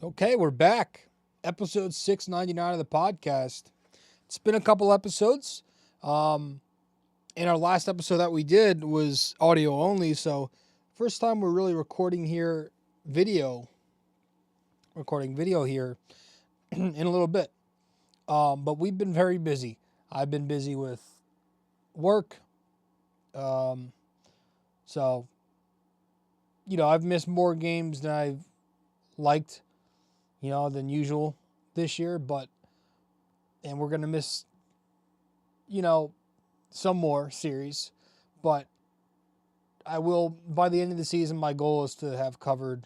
Okay, we're back. Episode 699 of the podcast. It's been a couple episodes. And our last episode that we did was audio only, so first time we're really recording video here in a little bit. But we've been very busy. I've been busy with work. So, I've missed more games than I've liked, than usual this year, and we're going to miss, some more series, but I will, by the end of the season, my goal is to have covered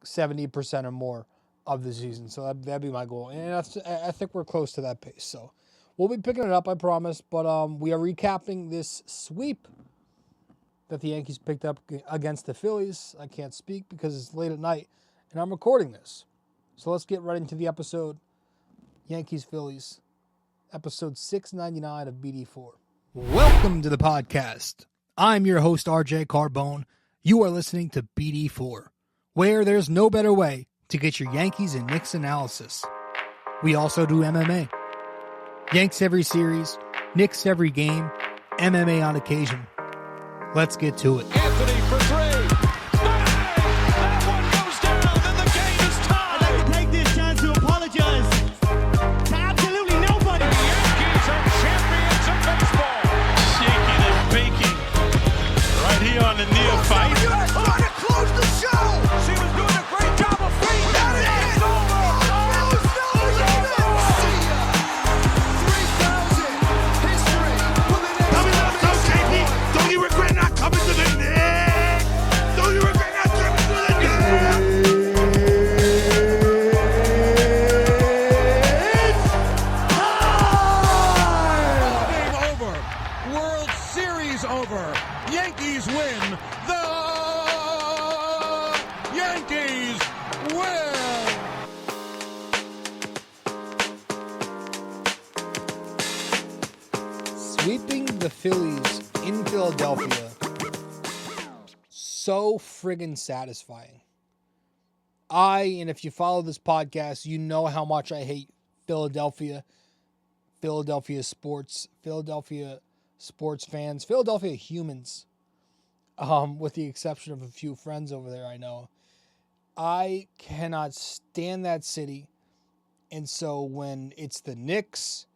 70% or more of the season. So that'd be my goal. And I think we're close to that pace. So we'll be picking it up, I promise. But we are recapping this sweep that the Yankees picked up against the Phillies. I can't speak because it's late at night and I'm recording this. So let's get right into the episode. Yankees-Phillies, episode 699 of BD4. Welcome to the podcast. I'm your host, RJ Carbone. You are listening to BD4, where there's no better way to get your Yankees and Knicks analysis. We also do MMA. Yanks every series, Knicks every game, MMA on occasion. Let's get to it. Anthony for three. That one goes down, and the game is tied. I'd like to take this chance to apologize to absolutely nobody. The Yankees are champions of baseball. Shaking and baking right here on the neophyte. U.S. trying to close the show. She was doing a great job of feeding that. It's over. Don't you regret not coming to the Knicks? Don't you regret not coming to the Knicks? Game over. World Series over. Yankees win. The Yankees win. Sweeping the Phillies in Philadelphia. So friggin' satisfying. And if you follow this podcast, you know how much I hate Philadelphia sports, Philadelphia sports fans, Philadelphia humans, with the exception of a few friends over there I know. I cannot stand that city. And so when it's the Knicks,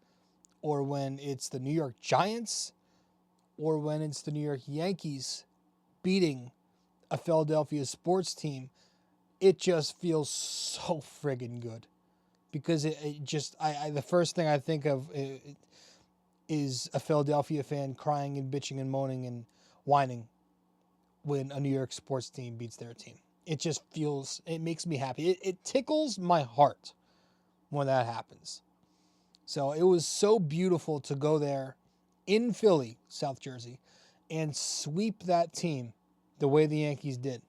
or when it's the New York Giants, or when it's the New York Yankees beating a Philadelphia sports team, it just feels so friggin' good. Because the first thing I think of is a Philadelphia fan crying and bitching and moaning and whining when a New York sports team beats their team. It makes me happy. It tickles my heart when that happens. So it was so beautiful to go there in Philly, South Jersey, and sweep that team the way the Yankees did.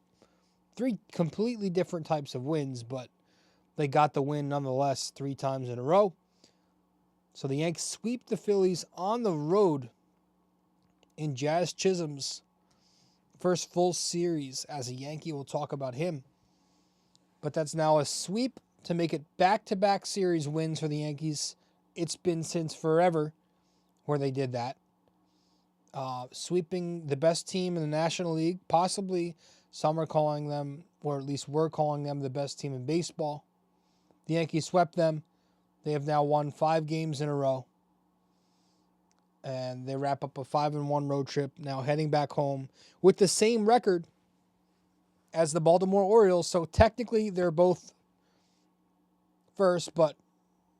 3 completely different types of wins, but they got the win nonetheless 3 times in a row. So the Yanks sweep the Phillies on the road in Jazz Chisholm's first full series as a Yankee. We'll talk about him. But that's now a sweep to make it back-to-back series wins for the Yankees. It's been since forever where they did that. Sweeping the best team in the National League. Possibly some are calling them, or at least we're calling them, the best team in baseball. The Yankees swept them. They have now won 5 games in a row. And they wrap up a 5-1 road trip, now heading back home with the same record as the Baltimore Orioles. So technically they're both first, but,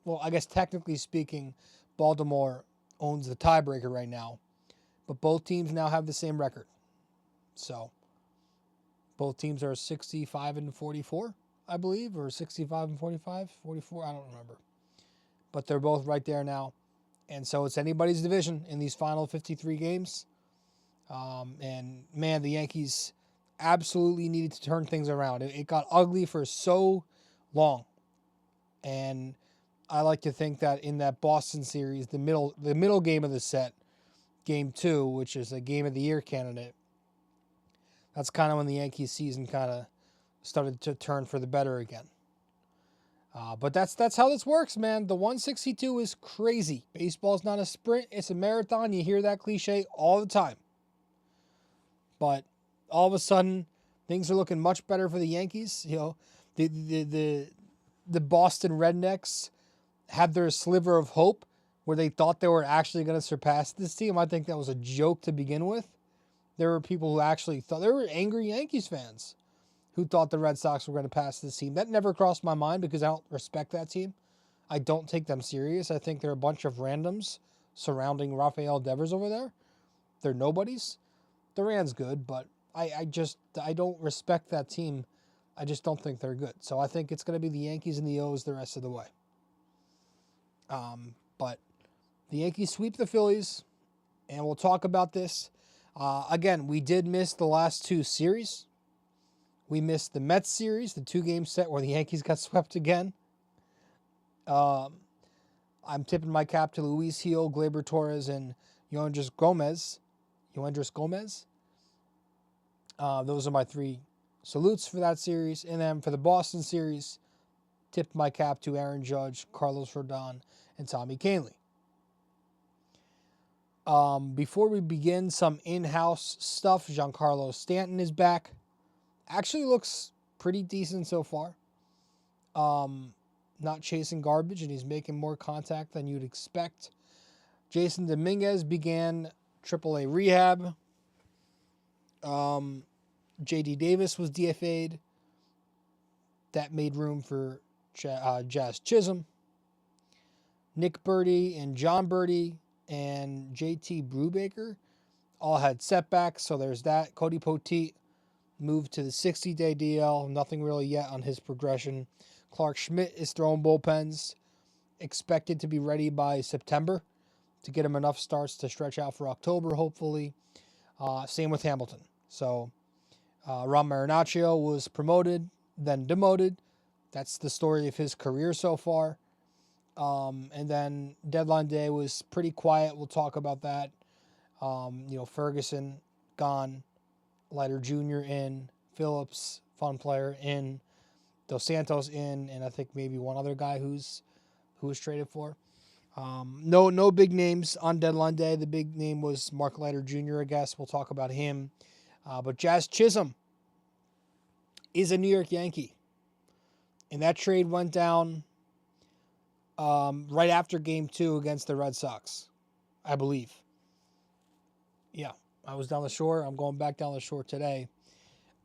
well, I guess technically speaking, Baltimore owns the tiebreaker right now. But both teams now have the same record. So both teams are 65-44, I believe, or 65-45, 44, I don't remember. But they're both right there now. And so it's anybody's division in these final 53 games. And, man, the Yankees absolutely needed to turn things around. It got ugly for so long. And I like to think that in that Boston series, the middle game of the set, Game 2, which is a Game of the Year candidate, that's kind of when the Yankees season kind of started to turn for the better again. But that's how this works, man. The 162 is crazy. Baseball's not a sprint, it's a marathon. You hear that cliche all the time. But all of a sudden, things are looking much better for the Yankees. You know, the Boston Rednecks had their sliver of hope where they thought they were actually going to surpass this team. I think that was a joke to begin with. There were people who actually thought, there were angry Yankees fans who thought the Red Sox were going to pass this team. That never crossed my mind because I don't respect that team. I don't take them serious. I think they're a bunch of randoms surrounding Rafael Devers over there. They're nobodies. Duran's good, but I don't respect that team. I just don't think they're good. So I think it's going to be the Yankees and the O's the rest of the way. But the Yankees sweep the Phillies, and we'll talk about this. Again, we did miss the last two series. We missed the Mets series, the 2-game set where the Yankees got swept again. I'm tipping my cap to Luis Gil, Gleyber Torres, and Yoendris Gomez. Those are my 3 salutes for that series. And then for the Boston series, tipped my cap to Aaron Judge, Carlos Rodon, and Tommy Kahnle. Before we begin, some in-house stuff. Giancarlo Stanton is back. Actually looks pretty decent so far. Not chasing garbage, and he's making more contact than you'd expect. Jason Dominguez began AAA rehab. J.D. Davis was DFA'd. That made room for Jazz Chisholm. Nick Birdie and John Birdie and J.T. Brubaker all had setbacks, so there's that. Cody Poteet moved to the 60-day DL. Nothing really yet on his progression. Clark Schmidt is throwing bullpens. Expected to be ready by September to get him enough starts to stretch out for October, hopefully. Same with Hamilton. So Ron Marinaccio was promoted, then demoted. That's the story of his career so far. And then deadline day was pretty quiet. We'll talk about that. Ferguson gone. Leiter Jr. in. Phillips, fun player, in. Dos Santos in. And I think maybe one other guy who was traded for. No big names on deadline day. The big name was Mark Leiter Jr., I guess. We'll talk about him. But Jazz Chisholm is a New York Yankee. And that trade went down right after Game 2 against the Red Sox, I believe. Yeah, I was down the shore. I'm going back down the shore today.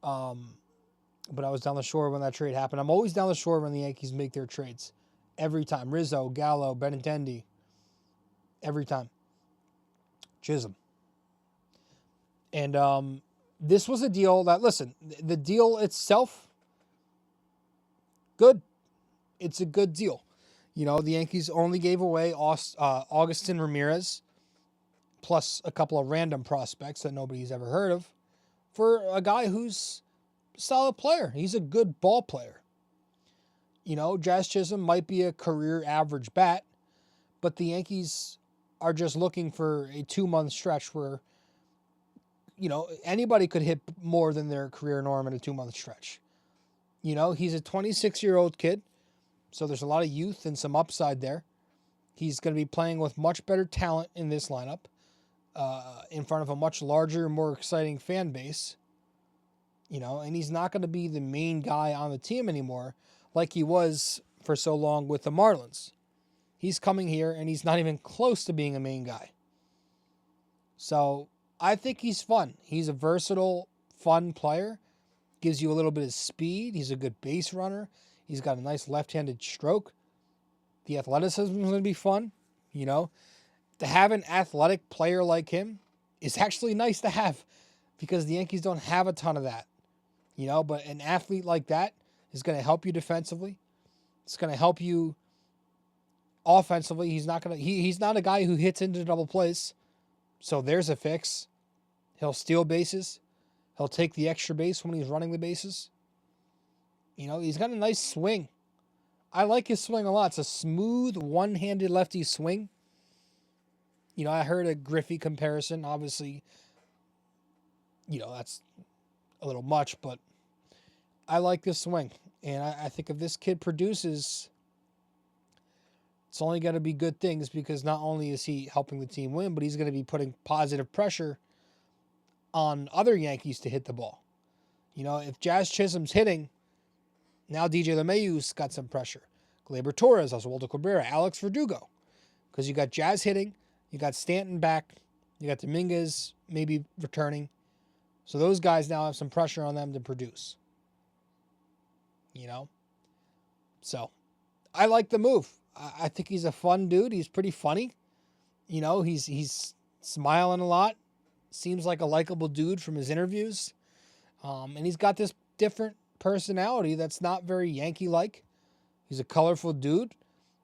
But I was down the shore when that trade happened. I'm always down the shore when the Yankees make their trades. Every time. Rizzo, Gallo, Benintendi. Every time. Chisholm. And this was a deal that, listen, the deal itself, good. It's a good deal. The Yankees only gave away Augustin Ramirez, plus a couple of random prospects that nobody's ever heard of, for a guy who's a solid player. He's a good ball player. Jazz Chisholm might be a career average bat, but the Yankees are just looking for a 2-month stretch where, anybody could hit more than their career norm in a 2-month stretch. He's a 26-year-old kid, so there's a lot of youth and some upside there. He's going to be playing with much better talent in this lineup, in front of a much larger, more exciting fan base. And he's not going to be the main guy on the team anymore like he was for so long with the Marlins. He's coming here, and he's not even close to being a main guy. So I think he's fun. He's a versatile, fun player. Gives you a little bit of speed. He's a good base runner. He's got a nice left-handed stroke. The athleticism is going to be fun. To have an athletic player like him is actually nice to have because the Yankees don't have a ton of that. But an athlete like that is going to help you defensively. It's going to help you offensively. He's not a guy who hits into double plays. So there's a fix. He'll steal bases. He'll take the extra base when he's running the bases. He's got a nice swing. I like his swing a lot. It's a smooth, one-handed lefty swing. I heard a Griffey comparison. Obviously, that's a little much, but I like this swing. And I think if this kid produces It's only going to be good things because not only is he helping the team win, but he's going to be putting positive pressure on other Yankees to hit the ball. You know, if Jazz Chisholm's hitting, now DJ LeMahieu's got some pressure. Gleyber Torres, Oswaldo Cabrera, Alex Verdugo. Because you got Jazz hitting, you got Stanton back, you got Dominguez maybe returning. So those guys now have some pressure on them to produce. You know? So, I like the move. I think he's a fun dude. He's pretty funny. You know, he's smiling a lot. Seems like a likable dude from his interviews. And he's got this different personality that's not very Yankee-like. He's a colorful dude.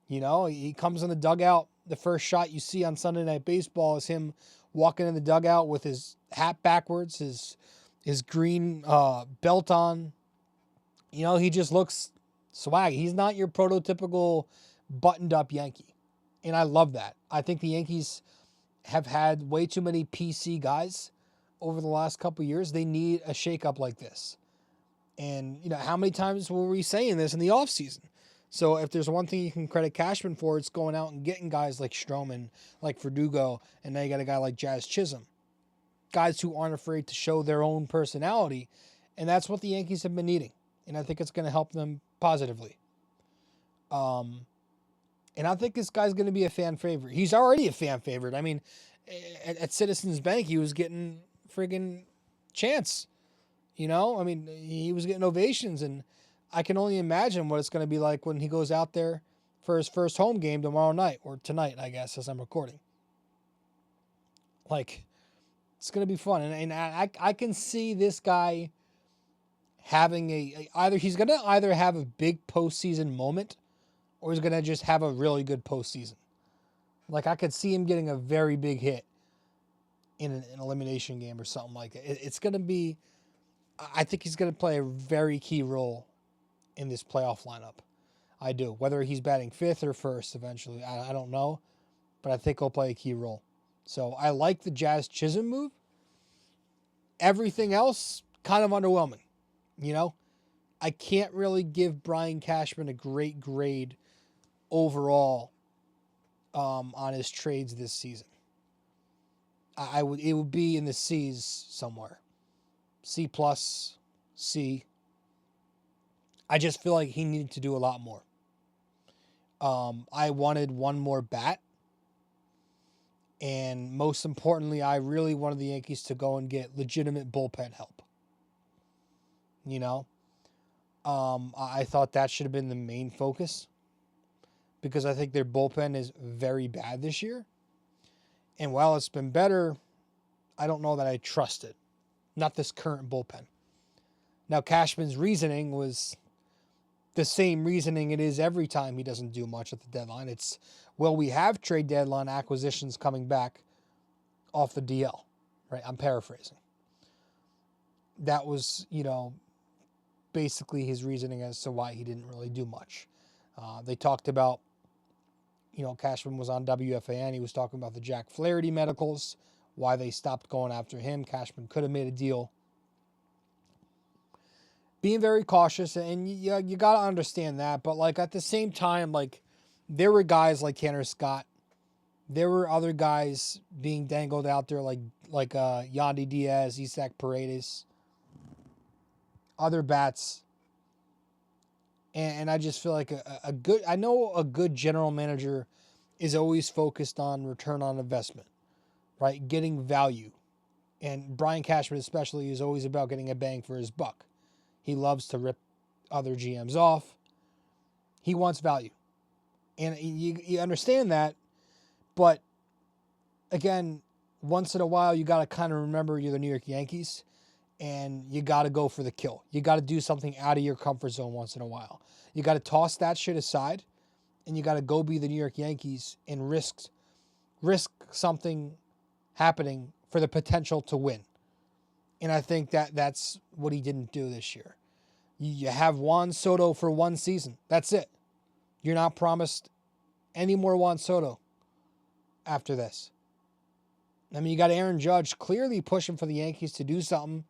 You know, he comes in the dugout. The first shot you see on Sunday Night Baseball is him walking in the dugout with his hat backwards, his green belt on. You know, he just looks swag. He's not your prototypical buttoned-up Yankee. And I love that. I think the Yankees have had way too many PC guys over the last couple of years. They need a shakeup like this. And, you know, how many times were we saying this in the offseason? So if there's one thing you can credit Cashman for, it's going out and getting guys like Stroman, like Verdugo, and now you got a guy like Jazz Chisholm. Guys who aren't afraid to show their own personality. And that's what the Yankees have been needing. And I think it's going to help them positively. And I think this guy's going to be a fan favorite. He's already a fan favorite. I mean, at Citizens Bank, he was getting friggin' chants. You know, I mean, he was getting ovations, and I can only imagine what it's going to be like when he goes out there for his first home game tomorrow night, or tonight, I guess, as I'm recording. Like, it's going to be fun. And I can see this guy having he's going to either have a big postseason moment, or he's going to just have a really good postseason. Like, I could see him getting a very big hit in an elimination game or something like that. It's going to be, I think he's going to play a very key role in this playoff lineup. I do. Whether he's batting fifth or first eventually, I don't know. But I think he'll play a key role. So I like the Jazz Chisholm move. Everything else, kind of underwhelming. You know? I can't really give Brian Cashman a great grade overall on his trades this season. It would be in the C's somewhere. C+, C. I just feel like he needed to do a lot more. I wanted one more bat. And most importantly, I really wanted the Yankees to go and get legitimate bullpen help. You know? I thought that should have been the main focus. Because I think their bullpen is very bad this year. And while it's been better, I don't know that I trust it. Not this current bullpen. Now, Cashman's reasoning was the same reasoning it is every time he doesn't do much at the deadline. It's, well, we have trade deadline acquisitions coming back off the DL. Right? I'm paraphrasing. That was, you know, basically his reasoning as to why he didn't really do much. They talked about, you know, Cashman was on WFAN. He was talking about the Jack Flaherty medicals, why they stopped going after him. Cashman could have made a deal. Being very cautious, and you got to understand that. But, like, at the same time, like, there were guys like Tanner Scott. There were other guys being dangled out there like Yandy Diaz, Isaac Paredes, other bats. And I just feel like a good general manager is always focused on return on investment, right? Getting value. And Brian Cashman especially is always about getting a bang for his buck. He loves to rip other GMs off. He wants value. And you understand that. But, again, once in a while, you got to kind of remember you're the New York Yankees. And you got to go for the kill. You got to do something out of your comfort zone once in a while. You got to toss that shit aside, and you got to go be the New York Yankees and risk something happening for the potential to win. And I think that's what he didn't do this year. You have Juan Soto for one season. That's it. You're not promised any more Juan Soto after this. I mean, you got Aaron Judge clearly pushing for the Yankees to do something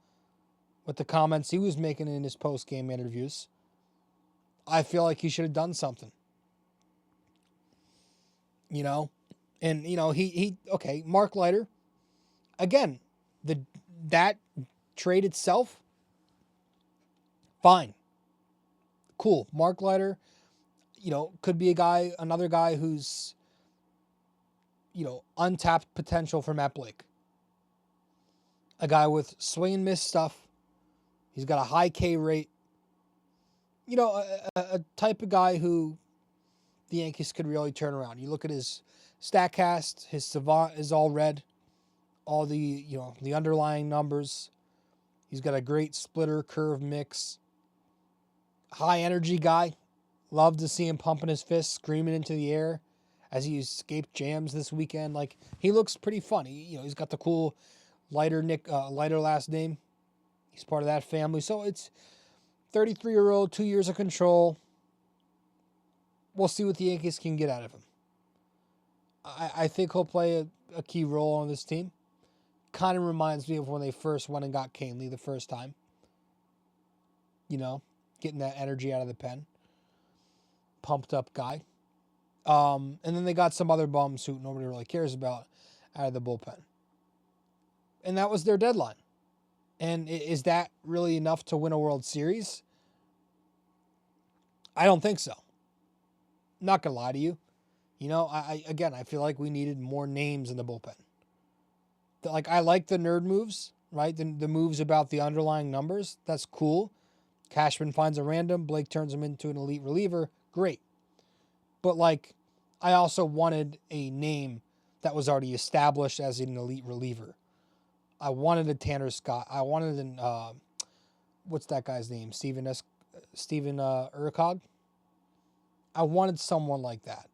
with the comments he was making in his post-game interviews. I feel like he should have done something. you know, and okay, Mark Leiter, again, that trade itself, fine, cool. Mark Leiter, could be another guy who's, untapped potential for Matt Blake. A guy with swing and miss stuff. He's got a high K rate. A type of guy who the Yankees could really turn around. You look at his StatCast, his Savant is all red. All the, the underlying numbers. He's got a great splitter curve mix. High energy guy. Love to see him pumping his fists, screaming into the air as he escaped jams this weekend. Like, he looks pretty fun. He's got the cool Leiter last name. He's part of that family. So it's 33-year-old, 2 years of control. We'll see what the Yankees can get out of him. I think he'll play a key role on this team. Kind of reminds me of when they first went and got Kahnle the first time. Getting that energy out of the pen. Pumped up guy. And then they got some other bums who nobody really cares about out of the bullpen. And that was their deadline. And is that really enough to win a World Series? I don't think so. Not going to lie to you. I feel like we needed more names in the bullpen. Like, I like the nerd moves, right? The moves about the underlying numbers. That's cool. Cashman finds a random. Blake turns him into an elite reliever. Great. But, I also wanted a name that was already established as an elite reliever. I wanted a Tanner Scott. I wanted an, what's that guy's name? Steven Urquhart. I wanted someone like that.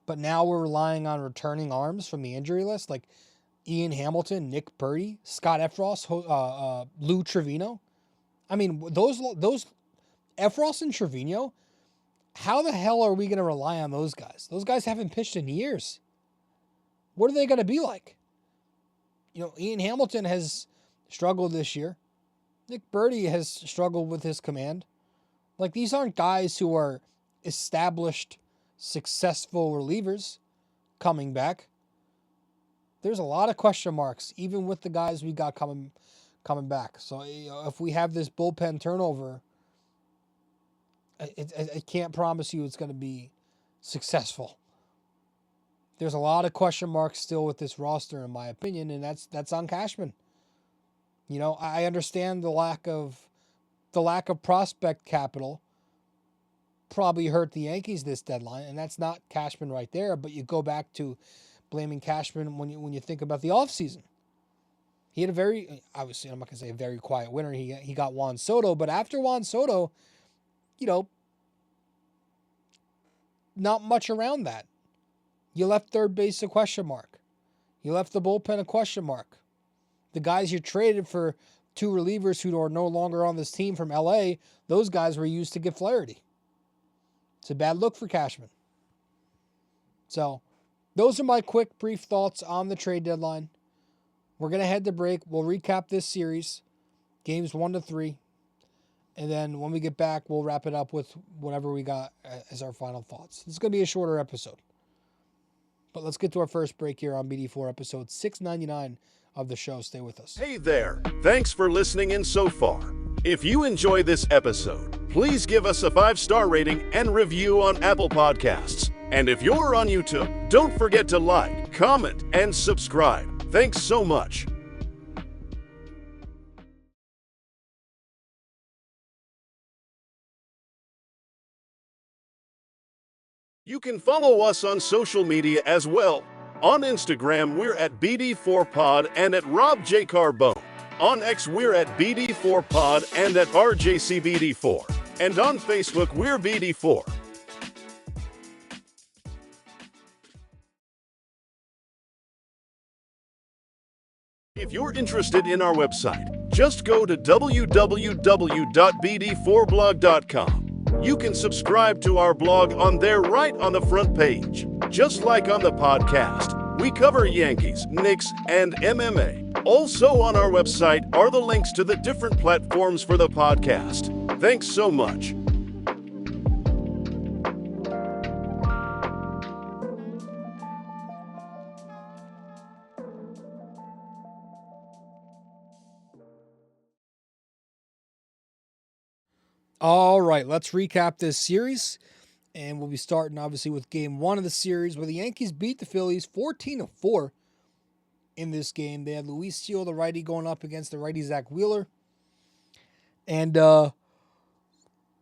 But now we're relying on returning arms from the injury list, like Ian Hamilton, Nick Purdy, Scott Effross, Lou Trevino. I mean, those Effross and Trevino, how the hell are we going to rely on those guys? Those guys haven't pitched in years. What are they going to be like? Ian Hamilton has struggled this year. Nick Purdy has struggled with his command. These aren't guys who are established, successful relievers coming back. There's a lot of question marks, even with the guys we got coming back. So if we have this bullpen turnover, I can't promise you it's going to be successful. There's a lot of question marks still with this roster, in my opinion, and that's on Cashman. I understand the lack of prospect capital probably hurt the Yankees this deadline, and that's not Cashman right there. But you go back to blaming Cashman when you think about the offseason. He had obviously I'm not gonna say a very quiet winter. He got Juan Soto, but after Juan Soto, not much around that. You left third base a question mark. You left the bullpen a question mark. The guys you traded for two relievers who are no longer on this team from LA, those guys were used to get Flaherty. It's a bad look for Cashman. So, those are my quick, brief thoughts on the trade deadline. We're going to head to break. We'll recap this series, games 1-3. And then when we get back, we'll wrap it up with whatever we got as our final thoughts. This is going to be a shorter episode. But let's get to our first break here on BD4 episode 699 of the show. Stay with us. Hey there. Thanks for listening in so far. If you enjoy this episode, please give us a 5-star rating and review on Apple Podcasts. And if you're on YouTube, don't forget to like, comment, and subscribe. Thanks so much. You can follow us on social media as well. On Instagram, we're at BD4Pod and at Rob J. Carbone. On X, we're at BD4Pod and at RJCBD4. And on Facebook, we're BD4. If you're interested in our website, just go to www.bd4blog.com. You can subscribe to our blog on there right on the front page. Just like on the podcast, we cover Yankees, Knicks, and MMA. Also on our website are the links to the different platforms for the podcast. Thanks so much. All right, let's recap this series. And we'll be starting, obviously, with game one of the series, where the Yankees beat the Phillies 14-4 in this game. They had Luis Steele, the righty, going up against the righty Zach Wheeler. And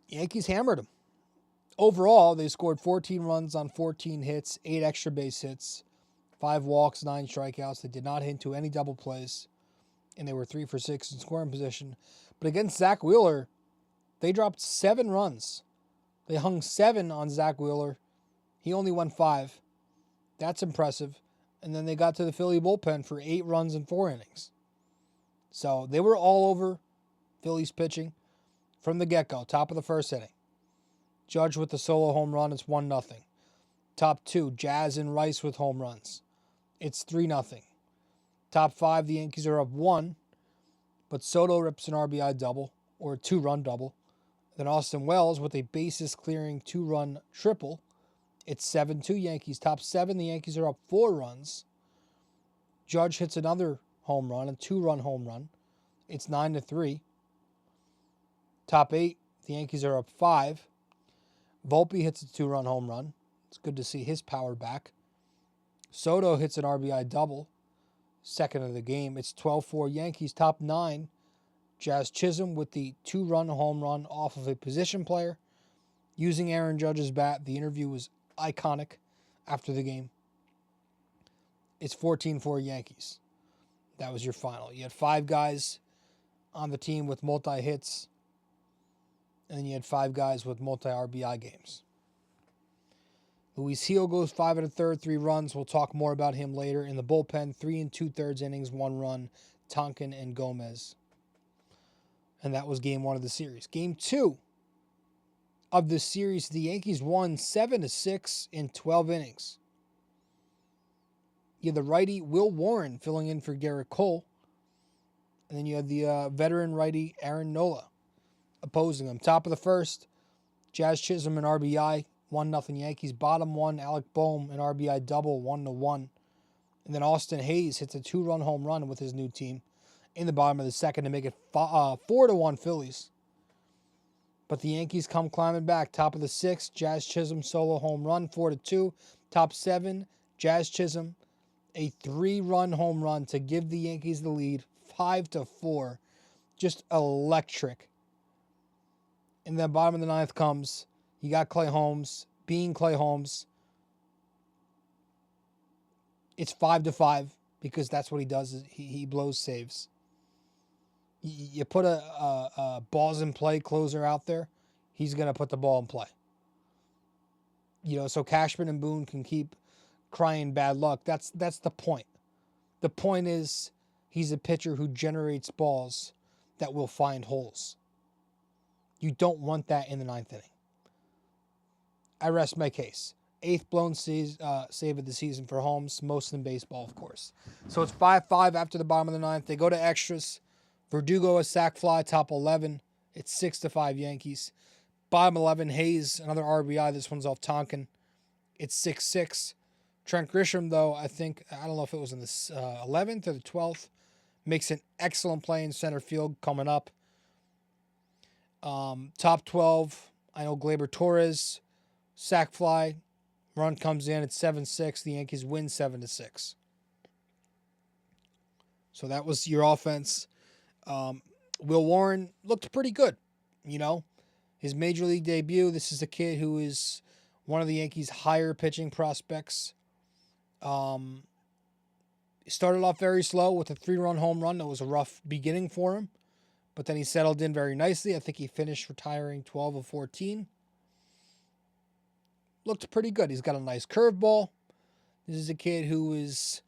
Yankees hammered him. Overall, they scored 14 runs on 14 hits, 8 extra base hits, 5 walks, 9 strikeouts. They did not hit to any double plays, and they were 3 for 6 in scoring position. But against Zach Wheeler, they dropped 7 runs. They hung 7 on Zach Wheeler. He only won 5. That's impressive. And then they got to the Philly bullpen for 8 runs in 4 innings. So they were all over Phillies pitching from the get-go, top of the first inning. Judge with the solo home run, it's 1-0. Top 2, Jazz and Rice with home runs. It's 3-0. Top 5, the Yankees are up 1, but Soto rips an RBI double, or a 2-run double. Then Austin Wells with a bases-clearing 2-run triple. It's 7-2 Yankees. Top 7, the Yankees are up 4 runs. Judge hits another home run, a 2-run home run. It's 9-3. Top 8, the Yankees are up 5. Volpe hits a 2-run home run. It's good to see his power back. Soto hits an RBI double. Second of the game. It's 12-4 Yankees. Top 9, Jazz Chisholm with the 2-run home run off of a position player. Using Aaron Judge's bat. The interview was iconic after the game. It's 14-4 Yankees. That was your final. You had 5 guys on the team with multi-hits. And then you had 5 guys with multi-RBI games. Luis Gil goes 5 1/3, 3 runs. We'll talk more about him later. In the bullpen, 3 2/3 innings, 1 run. Tonkin and Gomez. And that was game 1 of the series. Game 2 of this series, the Yankees won 7-6 in 12 innings. You had the righty Will Warren filling in for Garrett Cole. And then you had the veteran righty Aaron Nola opposing them. Top of the first, Jazz Chisholm an RBI, 1-0 Yankees. Bottom 1, Alec Boehm an RBI double, 1-1. And then Austin Hayes hits a 2-run home run with his new team in the bottom of the second to make it 4-1 Phillies. But the Yankees come climbing back. Top of the 6th, Jazz Chisholm solo home run, 4-2. Top 7, Jazz Chisholm, a 3-run home run to give the Yankees the lead, 5-4. Just electric. And then bottom of the 9th comes, you got Clay Holmes, being Clay Holmes. It's 5-5 because that's what he does. He blows saves. You put a balls in play closer out there, he's going to put the ball in play. You know, so Cashman and Boone can keep crying bad luck. That's the point. The point is he's a pitcher who generates balls that will find holes. You don't want that in the 9th inning. I rest my case. 8th blown save of the season for Holmes, most in baseball, of course. So it's 5-5 after the bottom of the 9th. They go to extras. Verdugo a sac fly, top 11. It's 6-5 Yankees. Bottom 11, Hayes, another RBI. This one's off Tonkin. It's 6-6. Trent Grisham, though, I don't know if it was in the 11th or the 12th, makes an excellent play in center field coming up. Top 12, I know Gleyber Torres, sac fly, run comes in at 7-6. The Yankees win 7-6. So that was your offense. Will Warren looked pretty good, you know. His major league debut, this is a kid who is one of the Yankees' higher pitching prospects. He started off very slow with a 3-run home run. That was a rough beginning for him. But then he settled in very nicely. I think he finished retiring 12 of 14. Looked pretty good. He's got a nice curveball. This is a kid who is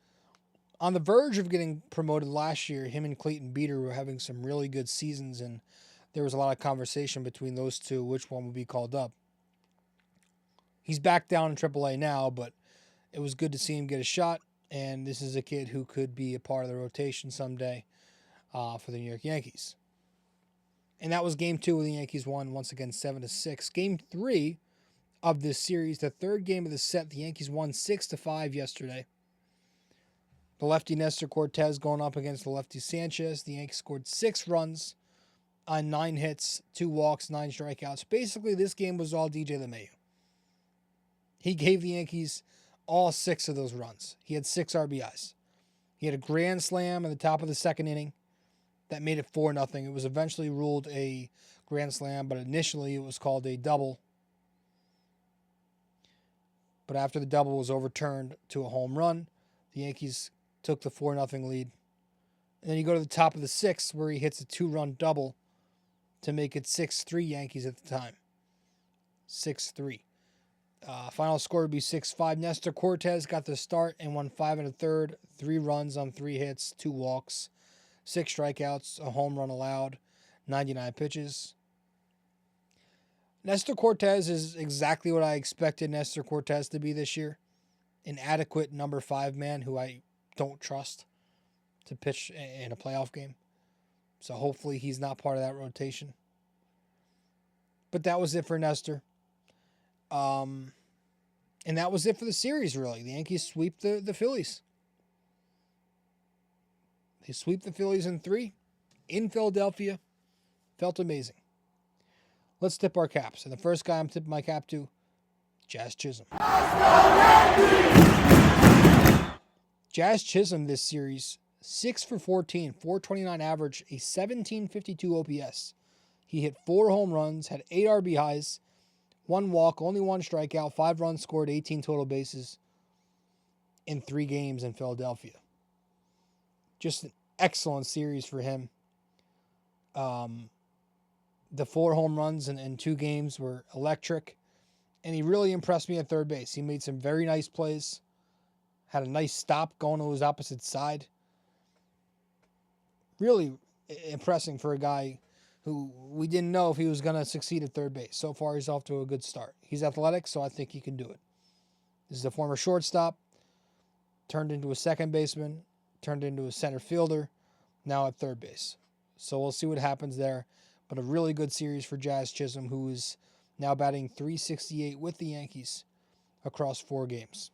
on the verge of getting promoted last year. Him and Clayton Beeter were having some really good seasons, and there was a lot of conversation between those two, which one would be called up. He's back down in AAA now, but it was good to see him get a shot, and this is a kid who could be a part of the rotation someday for the New York Yankees. And that was game 2 where the Yankees won once again 7-6. Game 3 of this series, the third game of the set, the Yankees won 6-5 yesterday. The lefty Nestor Cortez going up against the lefty Sanchez. The Yankees scored 6 runs on 9 hits, 2 walks, 9 strikeouts. Basically, this game was all DJ LeMahieu. He gave the Yankees all 6 of those runs. He had 6 RBIs. He had a grand slam in the top of the second inning that made it 4-0. It was eventually ruled a grand slam, but initially it was called a double. But after the double was overturned to a home run, the Yankees took the 4-0 lead. And then you go to the top of the 6th where he hits a 2-run double to make it 6-3 Yankees at the time. 6-3. Final score would be 6-5. Nestor Cortes got the start and won 5 1/3, 3 runs on 3 hits, 2 walks, 6 strikeouts, a home run allowed, 99 pitches. Nestor Cortes is exactly what I expected Nestor Cortes to be this year. An adequate number 5 man who I don't trust to pitch in a playoff game. So hopefully he's not part of that rotation. But that was it for Nestor. And that was it for the series, really. The Yankees sweep the Phillies. They sweep the Phillies in 3 in Philadelphia. Felt amazing. Let's tip our caps. And the first guy I'm tipping my cap to, Jazz Chisholm. Jazz Chisholm this series, 6 for 14, 429 average, a 1752 OPS. He hit 4 home runs, had 8 RBIs, 1 walk, only 1 strikeout, 5 runs scored, 18 total bases in 3 games in Philadelphia. Just an excellent series for him. The 4 home runs in 2 games were electric, and he really impressed me at third base. He made some very nice plays, had a nice stop going to his opposite side. Really impressing for a guy who we didn't know if he was going to succeed at third base. So far, he's off to a good start. He's athletic, so I think he can do it. This is a former shortstop, turned into a second baseman, turned into a center fielder, now at third base. So we'll see what happens there. But a really good series for Jazz Chisholm, who is now batting .368 with the Yankees across 4 games.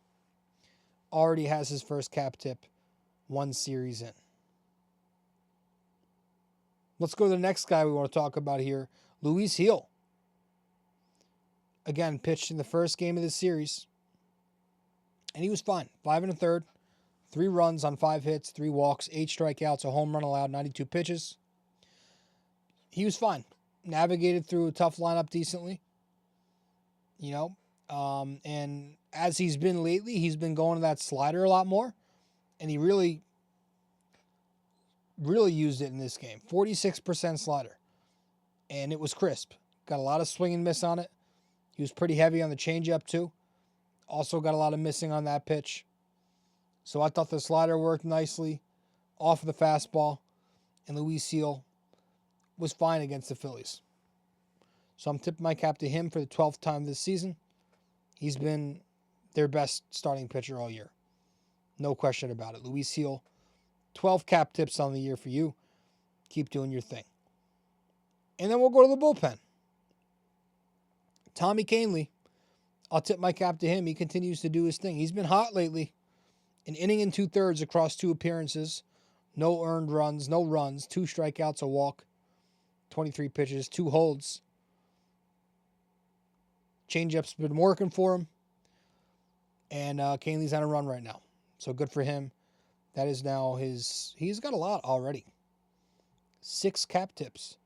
Already has his first cap tip 1 series in. Let's go to the next guy we want to talk about here, Luis Gil. Again, pitched in the first game of the series, and he was fine. 5 1/3, 3 runs on 5 hits, 3 walks, 8 strikeouts, a home run allowed, 92 pitches. He was fine. Navigated through a tough lineup decently. And as he's been lately, he's been going to that slider a lot more, and he really used it in this game. 46% slider. And it was crisp. Got a lot of swing and miss on it. He was pretty heavy on the changeup too. Also got a lot of missing on that pitch. So I thought the slider worked nicely off of the fastball. And Luis Gil was fine against the Phillies. So I'm tipping my cap to him for the 12th time this season. He's been their best starting pitcher all year. No question about it. Luis Gil, 12 cap tips on the year for you. Keep doing your thing. And then we'll go to the bullpen. Tommy Kahnle, I'll tip my cap to him. He continues to do his thing. He's been hot lately. An inning and 2/3 across 2 appearances. No earned runs, no runs, 2 strikeouts, a walk, 23 pitches, 2 holds. Changeup's been working for him. And Kahnle's on a run right now. So good for him. That is now he's got a lot already. 6 cap tips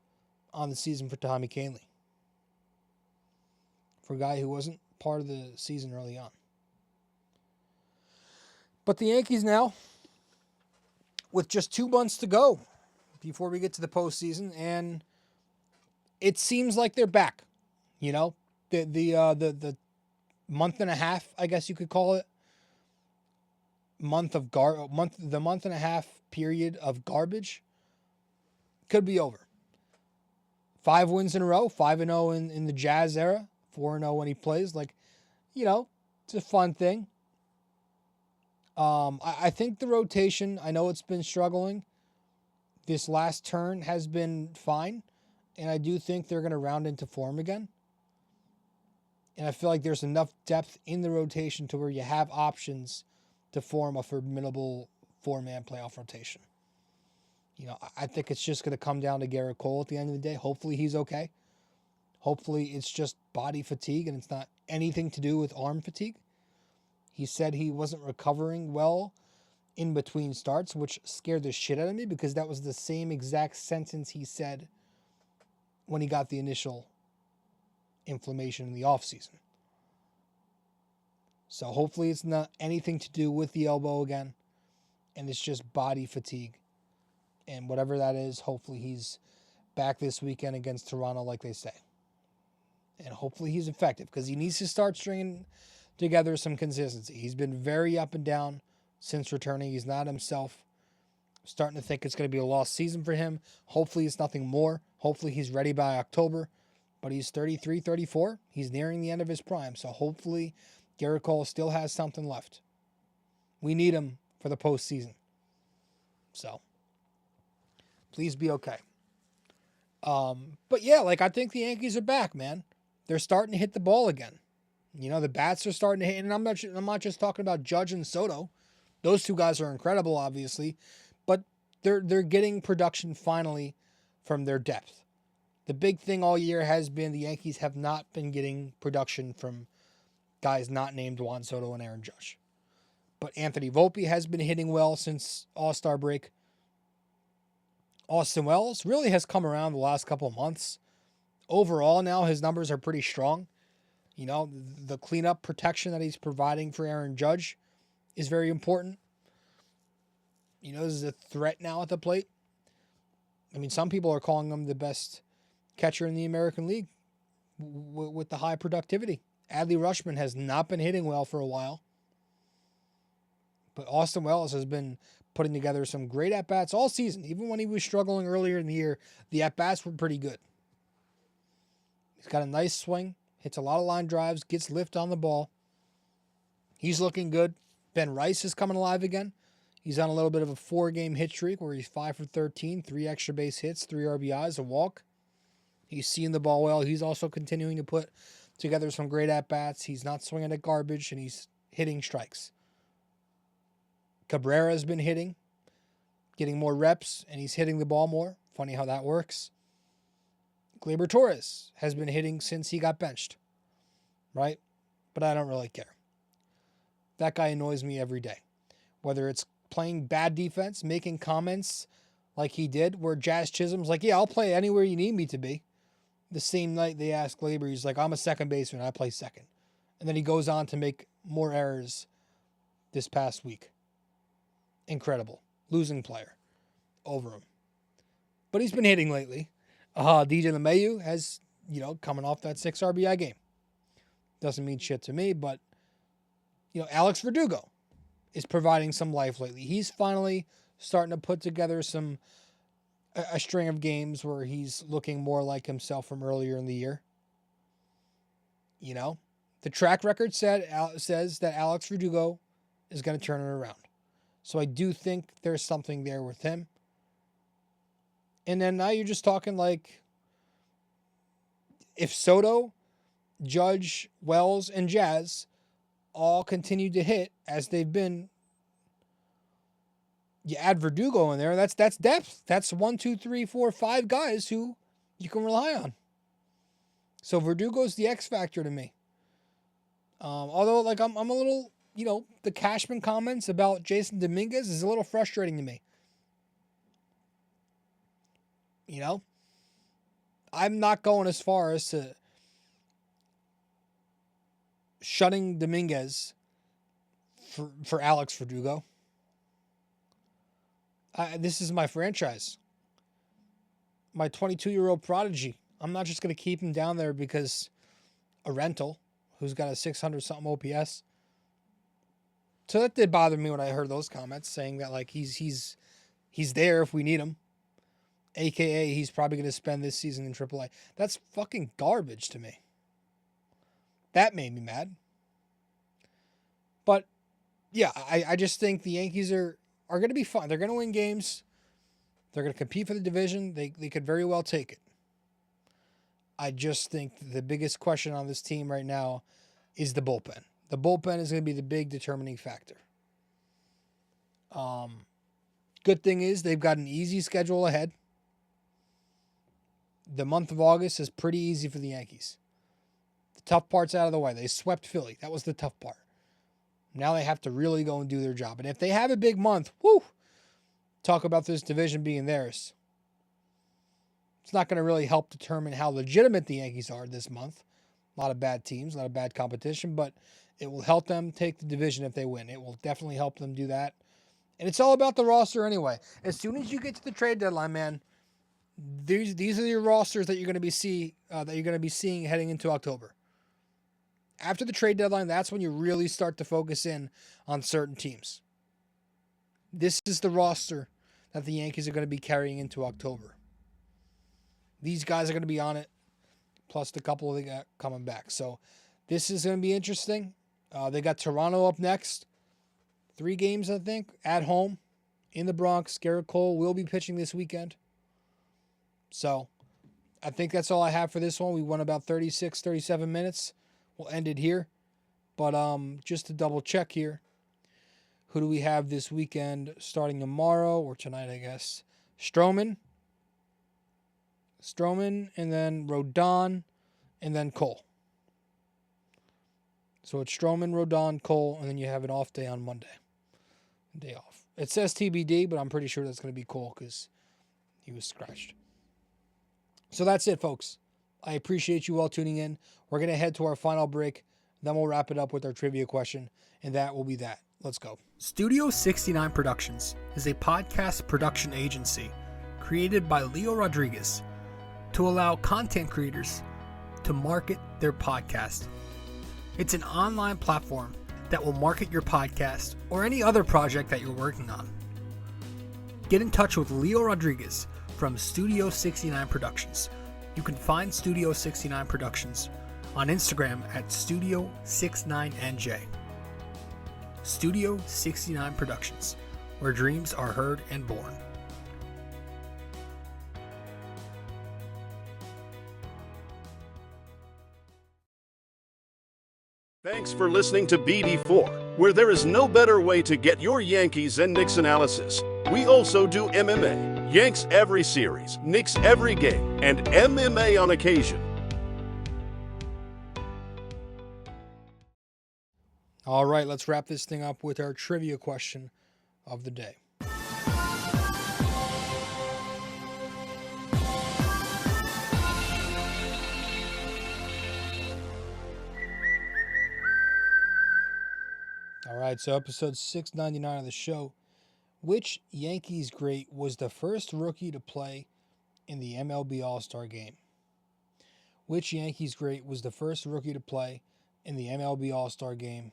on the season for Tommy Kahnle. For a guy who wasn't part of the season early on. But the Yankees now, with just 2 months to go before we get to the postseason, and it seems like they're back. The month and a half, I guess you could call it, the month and a half period of garbage could be over. 5 wins in a row, 5-0 in the Jazz era, 4-0 when he plays. It's a fun thing. I think the rotation, I know it's been struggling. This last turn has been fine, and I do think they're going to round into form again. And I feel like there's enough depth in the rotation to where you have options to form a formidable 4-man playoff rotation. I think it's just going to come down to Garrett Cole at the end of the day. Hopefully he's okay. Hopefully it's just body fatigue and it's not anything to do with arm fatigue. He said he wasn't recovering well in between starts, which scared the shit out of me because that was the same exact sentence he said when he got the initial inflammation in the offseason. So hopefully it's not anything to do with the elbow again, and it's just body fatigue. And whatever that is, hopefully he's back this weekend against Toronto like they say. And hopefully he's effective because he needs to start stringing together some consistency. He's been very up and down since returning. He's not himself. I'm starting to think it's going to be a lost season for him. Hopefully it's nothing more. Hopefully he's ready by October. But he's 33, 34. He's nearing the end of his prime. So hopefully Garrett Cole still has something left. We need him for the postseason. So please be okay. But yeah, I think the Yankees are back, man. They're starting to hit the ball again. The bats are starting to hit, and I'm not just talking about Judge and Soto. Those two guys are incredible, obviously, but they're getting production finally from their depth. The big thing all year has been the Yankees have not been getting production from guys not named Juan Soto and Aaron Judge. But Anthony Volpe has been hitting well since All-Star break. Austin Wells really has come around the last couple of months. Overall now, his numbers are pretty strong. The cleanup protection that he's providing for Aaron Judge is very important. This is a threat now at the plate. I mean, some people are calling him the best catcher in the American League with the high productivity. Adley Rutschman has not been hitting well for a while. But Austin Wells has been putting together some great at-bats all season. Even when he was struggling earlier in the year, the at-bats were pretty good. He's got a nice swing, hits a lot of line drives, gets lift on the ball. He's looking good. Ben Rice is coming alive again. He's on a little bit of a 4-game hit streak where he's 5 for 13, 3 extra base hits, 3 RBIs, a walk. He's seeing the ball well. He's also continuing to put together some great at-bats. He's not swinging at garbage, and he's hitting strikes. Cabrera has been hitting, getting more reps, and he's hitting the ball more. Funny how that works. Gleyber Torres has been hitting since he got benched, right? But I don't really care. That guy annoys me every day. Whether it's playing bad defense, making comments like he did, where Jazz Chisholm's like, yeah, I'll play anywhere you need me to be. The same night they asked Gleyber, he's like, I'm a second baseman, I play second. And then he goes on to make more errors this past week. Incredible. Losing player over him. But he's been hitting lately. DJ LeMahieu has, coming off that 6 RBI game. Doesn't mean shit to me, but, Alex Verdugo is providing some life lately. He's finally starting to put together a string of games where he's looking more like himself from earlier in the year. The track record says that Alex Verdugo is going to turn it around. So I do think there's something there with him. And then now you're just talking if Soto, Judge, Wells, and Jazz all continue to hit as they've been, you add Verdugo in there, that's depth. That's 1, 2, 3, 4, 5 guys who you can rely on. So Verdugo's the X factor to me. Although I'm a little, the Cashman comments about Jason Dominguez is a little frustrating to me. I'm not going as far as to shutting Dominguez for Alex Verdugo. This is my franchise. My 22-year-old prodigy. I'm not just going to keep him down there because a rental who's got a 600-something OPS. So that did bother me when I heard those comments saying that he's there if we need him. AKA he's probably going to spend this season in AAA. That's fucking garbage to me. That made me mad. But yeah, I just think the Yankees are going to be fun. They're going to win games. They're going to compete for the division. They could very well take it. I just think the biggest question on this team right now is the bullpen. The bullpen is going to be the big determining factor. Good thing is they've got an easy schedule ahead. The month of August is pretty easy for the Yankees. The tough part's out of the way. They swept Philly. That was the tough part. Now they have to really go and do their job. And if they have a big month, talk about this division being theirs. It's not going to really help determine how legitimate the Yankees are this month. A lot of bad teams, a lot of bad competition, but it will help them take the division if they win. It will definitely help them do that. And it's all about the roster anyway. As soon as you get to the trade deadline, man, these are your rosters that you're going to be seeing heading into October. After the trade deadline, that's when you really start to focus in on certain teams. This is the roster that the Yankees are going to be carrying into October. These guys are going to be on it, plus the couple they got coming back. So this is going to be interesting. They got Toronto up next. 3 games, I think, at home in the Bronx. Garrett Cole will be pitching this weekend. So I think that's all I have for this one. We went about 36, 37 minutes. We'll end it here. But just to double check here, who do we have this weekend starting tomorrow or tonight, I guess? Stroman, and then Rodon, and then Cole. So it's Stroman, Rodon, Cole, and then you have an off day on Monday. Day off. It says TBD, but I'm pretty sure that's going to be Cole because he was scratched. So that's it, folks. I appreciate you all tuning in. We're going to head to our final break. Then we'll wrap it up with our trivia question, and that will be that. Let's go. Studio 69 Productions is a podcast production agency created by Leo Rodriguez to allow content creators to market their podcast. It's an online platform that will market your podcast or any other project that you're working on. Get in touch with Leo Rodriguez from Studio 69 Productions. You can find Studio 69 Productions on Instagram at Studio69NJ. Studio 69 Productions, where dreams are heard and born. Thanks for listening to BD4, where there is no better way to get your Yankees and Knicks analysis. We also do MMA, Yanks every series, Knicks every game, and MMA on occasion. All right, let's wrap this thing up with our trivia question of the day. All right, so episode 699 of the show. Which Yankees great was the first rookie to play in the MLB All-Star Game? Which Yankees great was the first rookie to play in the MLB All-Star Game?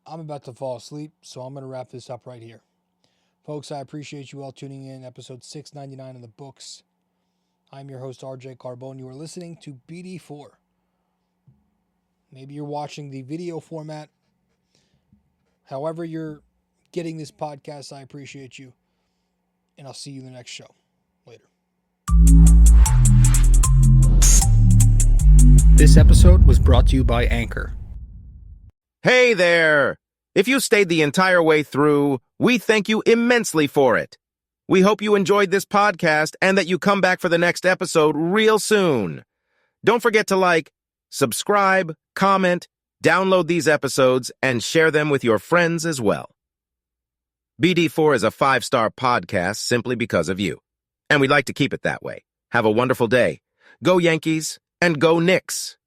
I'm about to fall asleep, so I'm going to wrap this up right here. Folks, I appreciate you all tuning in. Episode 699 in the books. I'm your host, RJ Carbone. You are listening to BD4. Maybe you're watching the video format. However you're getting this podcast, I appreciate you. And I'll see you in the next show. Later. This episode was brought to you by Anchor. Hey there! If you stayed the entire way through, we thank you immensely for it. We hope you enjoyed this podcast and that you come back for the next episode real soon. Don't forget to like, subscribe, comment, download these episodes, and share them with your friends as well. BD4 is a 5-star podcast simply because of you. And we'd like to keep it that way. Have a wonderful day. Go Yankees and go Knicks!